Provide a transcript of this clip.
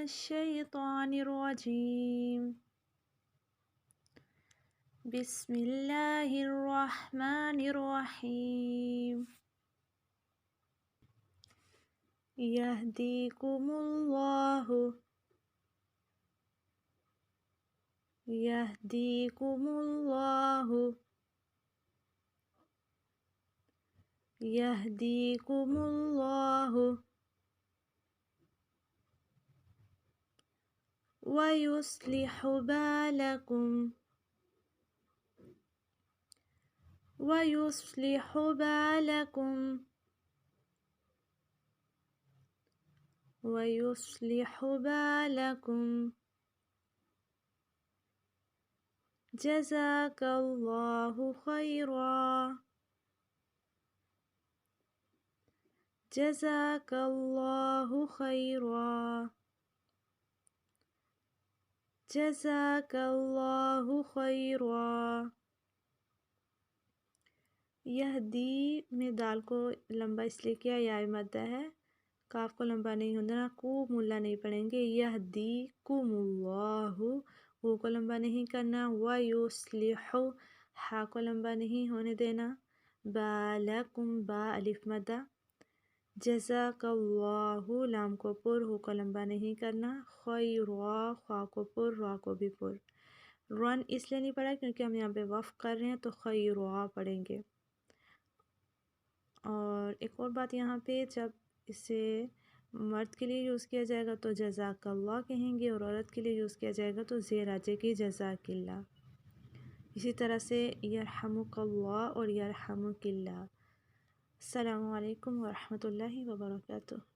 मिनश्शैतानिर्रजीम। बिस्मिल्लाहिर्रहमानिर्रहीम। यहदीकुमुल्लाहु यहदीकुमुल्लाहु यहदीकुमुल्लाहु वयुस्लिहु बालकुम वयुस्लिहु बालकुम वयुस्लिहु बालकुम। जज़ाकल्लाहु खैरा जज़ाकल्लाहु खैरा जज़ाकल्लाहु खैरा। यहदी में दाल को लंबा इसलिए किया, या मद्दा है, काफ को लंबा नहीं होना, कू मुल्ला नहीं पढ़ेंगे। यहदी कुमुल्लाहु, वो को लंबा नहीं करना। व युस्लिहु, हा को लंबा नहीं होने देना। बालकुम, बा अलिफ मद्दा। जज़ाकल्लाहु, लाम को पुर, हु को लंबा नहीं करना। खैरा, खा को पुर, रा को भी पुर। रन इसलिए नहीं पढ़ा क्योंकि हम यहाँ पे वफ़ कर रहे हैं, तो खैरा पढ़ेंगे। और एक और बात यहाँ पे, जब इसे मर्द के लिए यूज़ किया जाएगा तो जज़ाकल्लाह कहेंगे, और औरत के लिए यूज़ किया जाएगा तो ज़ेर आ जाएगी जज़ाकिल्लाह। इसी तरह से यरहमुकल्लाह और यरहमुकिल्लाह। अस्सलामु अलैकुम व रहमतुल्लाहि व बरकातुहू।